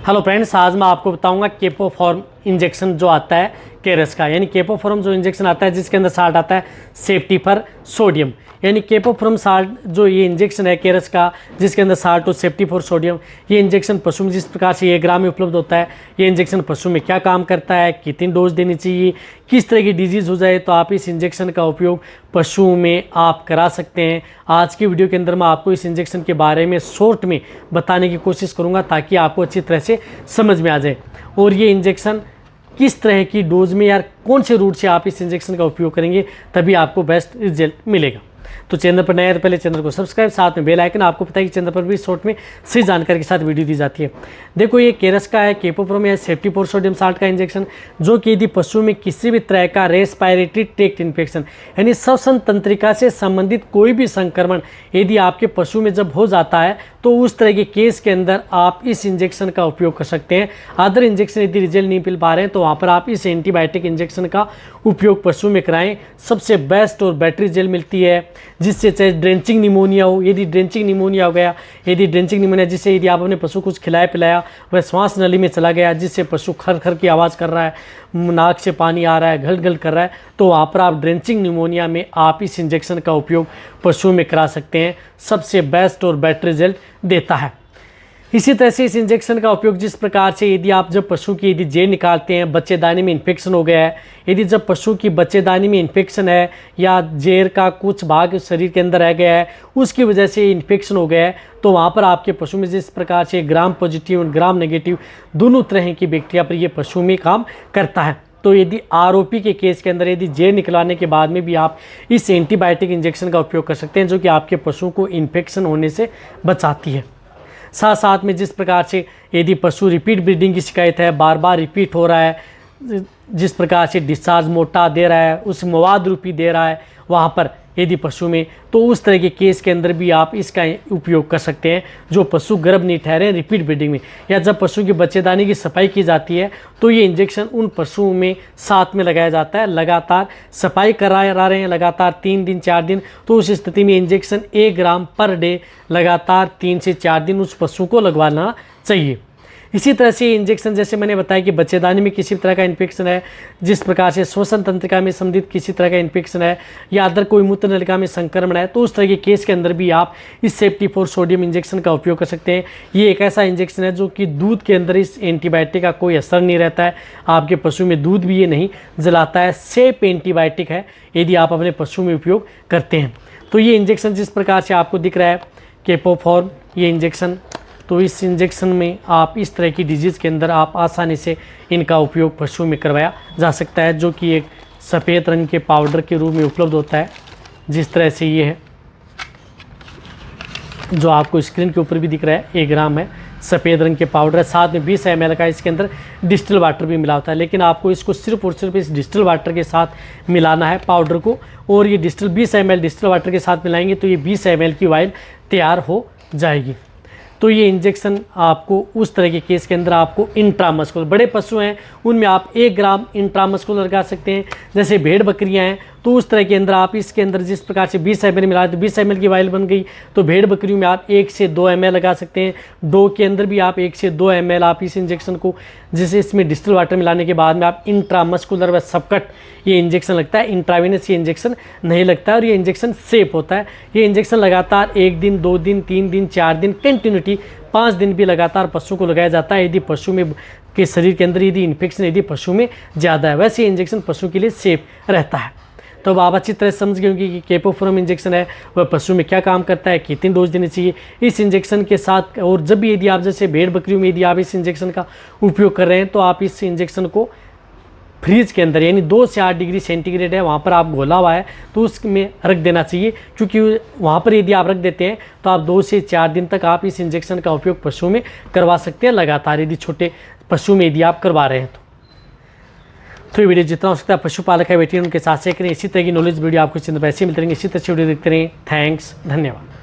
Hello friends, आज मैं आपको बताऊंगा केपोफॉर्म इंजेक्शन जो आता है केरस का, यानी केपोफॉर्म जो इंजेक्शन आता है जिसके अंदर साल्ट आता है सेफ्टी फॉर सोडियम, यानी केपोफॉर्म साल्ट जो ये इंजेक्शन है केरस का जिसके अंदर साल्ट और सेफ्टी फॉर सोडियम, ये इंजेक्शन पशु में जिस प्रकार से 1 ग्राम में उपलब्ध होता है। ये इंजेक्शन पशु में क्या काम करता है, कितनी डोज देनी चाहिए, किस तरह की डिजीज़ हो जाए तो आप इस इंजेक्शन का उपयोग पशुओं में आप करा सकते हैं। आज की वीडियो के अंदर मैं आपको इस इंजेक्शन के बारे में शॉर्ट में बताने की कोशिश करूंगा ताकि आपको अच्छी तरह से समझ में आ जाए और ये इंजेक्शन किस तरह की डोज में या कौन से रूट से आप इस इंजेक्शन का उपयोग करेंगे तभी आपको बेस्ट रिजल्ट मिलेगा। तो चैनल पर नए तो पहले चैनल को सब्सक्राइब, साथ में बेल आइकन। आपको पता है कि चैनल पर भी शॉर्ट में सही जानकारी के साथ वीडियो दी जाती है। देखो, ये केरस का है केपोफॉर्म या सेफ्टी फॉर सोडियम साल्ट का इंजेक्शन, जो कि यदि पशु में किसी भी तरह का रेस्पिरेटरी ट्रैक्ट इन्फेक्शन यानी श्वसन तंत्रिका से संबंधित कोई भी संक्रमण यदि आपके पशु में जब हो जाता है तो उस तरह के केस के अंदर आप इस इंजेक्शन का उपयोग कर सकते हैं। अदर इंजेक्शन यदि रिजल्ट नहीं मिल पा रहे हैं तो वहाँ पर आप इस एंटीबायोटिक इंजेक्शन का उपयोग पशु में कराएं। सबसे बेस्ट और बेटर रिजल्ट मिलती है, जिससे चाहे ड्रेंचिंग निमोनिया हो, यदि ड्रेंचिंग निमोनिया हो गया, यदि ड्रेंचिंग निमोनिया जिससे यदि आप अपने पशु कुछ खिलाया पिलाया वह श्वास नली में चला गया जिससे पशु खर खर की आवाज़ कर रहा है, नाक से पानी आ रहा है, घल घल कर रहा है, तो वहाँ पर आप ड्रेंचिंग निमोनिया में आप इस इंजेक्शन का उपयोग पशुओं में करा सकते हैं। सबसे बेस्ट और बेटर रिजल्ट देता है। इसी तरह से इस इंजेक्शन का उपयोग जिस प्रकार से यदि आप जब पशु की यदि जेर निकालते हैं, बच्चेदानी में इन्फेक्शन हो गया है, यदि जब पशु की बच्चेदानी में इन्फेक्शन है या जेर का कुछ भाग शरीर के अंदर रह गया है उसकी वजह से इन्फेक्शन हो गया है, तो वहाँ पर आपके पशु में जिस प्रकार से ग्राम पॉजिटिव और ग्राम नेगेटिव दोनों तरह की बैक्टीरिया पर ये पशु में काम करता है। तो यदि आरओपी के केस के अंदर यदि जेर निकलाने के बाद में भी आप इस एंटीबायोटिक इंजेक्शन का उपयोग कर सकते हैं, जो कि आपके पशु को इन्फेक्शन होने से बचाती है। साथ साथ में जिस प्रकार से यदि पशु रिपीट ब्रीडिंग की शिकायत है, बार बार रिपीट हो रहा है, जिस प्रकार से डिस्चार्ज मोटा दे रहा है, उस मवाद रूपी दे रहा है वहाँ पर यदि पशु में, तो उस तरह के केस के अंदर भी आप इसका उपयोग कर सकते हैं। जो पशु गर्भ नहीं ठहरे रिपीट ब्रीडिंग में या जब पशु की बच्चेदानी की सफाई की जाती है तो ये इंजेक्शन उन पशुओं में साथ में लगाया जाता है। लगातार सफाई करा रहे हैं लगातार 3 दिन 4 दिन, तो उस स्थिति में इंजेक्शन 1 ग्राम पर डे लगातार 3 से 4 दिन उस पशु को लगवाना चाहिए। इसी तरह से इंजेक्शन जैसे मैंने बताया कि बच्चेदानी में किसी तरह का इन्फेक्शन है, जिस प्रकार से श्वसन तंत्रिका में संबंधित किसी तरह का इन्फेक्शन है या अदर कोई मूत्र नलिका में संक्रमण है, तो उस तरह के केस के अंदर भी आप इस सेफ्टी फॉर सोडियम इंजेक्शन का उपयोग कर सकते हैं। ये एक ऐसा इंजेक्शन है जो कि दूध के अंदर इस एंटीबायोटिक का कोई असर नहीं रहता है, आपके पशु में दूध भी ये नहीं जलाता है। सेफ एंटीबायोटिक है यदि आप अपने पशु में उपयोग करते हैं। तो ये इंजेक्शन जिस प्रकार से आपको दिख रहा है केपोफॉर्म ये इंजेक्शन, तो इस इंजेक्शन में आप इस तरह की डिजीज़ के अंदर आप आसानी से इनका उपयोग पशु में करवाया जा सकता है, जो कि एक सफ़ेद रंग के पाउडर के रूप में उपलब्ध होता है। जिस तरह से ये है जो आपको स्क्रीन के ऊपर भी दिख रहा है, 1 ग्राम है, सफ़ेद रंग के पाउडर है, साथ में 20 ml का इसके अंदर डिस्टिल वाटर भी मिला होता है। लेकिन आपको इसको सिर्फ और सिर्फ इस डिस्टिल वाटर के साथ मिलाना है पाउडर को, और ये 20 ml डिस्टिल वाटर के साथ मिलाएंगे तो ये 20 ml की वाइल तैयार हो जाएगी। तो ये इंजेक्शन आपको उस तरह के केस के अंदर आपको इंट्रामस्कुलर, बड़े पशु हैं उनमें आप 1 ग्राम इंट्रामस्कुलर लगा सकते हैं। जैसे भेड़ बकरियां हैं तो उस तरह के अंदर आप इसके अंदर जिस प्रकार से 20 ml मिला तो 20 ml की वाइल बन गई, तो भेड़ बकरियों में आप 1 से 2 ml लगा सकते हैं। डो के अंदर भी आप 1 से 2 ml आप इस इंजेक्शन को, जैसे इसमें डिस्टिल वाटर मिलाने के बाद में आप इंट्रामस्कुलर व सबकट ये इंजेक्शन लगता है। इंट्रावेनस ये इंजेक्शन नहीं लगता है और ये इंजेक्शन सेफ होता है। ये इंजेक्शन लगातार 1 दिन 2 दिन 3 दिन 4 दिन कंटिन्यूटी 5 दिन भी लगातार पशु को लगाया जाता है यदि पशु में के शरीर के अंदर यदि इन्फेक्शन यदि पशु में ज़्यादा है। वैसे ये इंजेक्शन पशु के लिए सेफ रहता है। तो अब आप अच्छी तरह समझ गए होंगे कि केपोफॉर्म इंजेक्शन है वह पशु में क्या काम करता है, कितनी डोज देनी चाहिए इस इंजेक्शन के साथ। और जब भी यदि आप जैसे भेड़ बकरियों में यदि आप इस इंजेक्शन का उपयोग कर रहे हैं तो आप इस इंजेक्शन को फ्रीज के अंदर यानी 2 से 8 डिग्री सेंटीग्रेड है वहाँ पर आप घोला हुआ है तो उसमें रख देना चाहिए, क्योंकि वहाँ पर यदि आप रख देते हैं तो आप 2 से 4 दिन तक आप इस इंजेक्शन का उपयोग पशु में करवा सकते हैं लगातार, यदि छोटे पशु में यदि आप करवा रहे हैं तो ये वीडियो जितना हो सकता है पशुपालक है वेटरनरी उनके साथ शेयर करें। इसी तरह की नॉलेज वीडियो आपको चैनल पर ऐसे मिलते रहेंगे। इसी तरह से वीडियो देखते रहें। थैंक्स, धन्यवाद।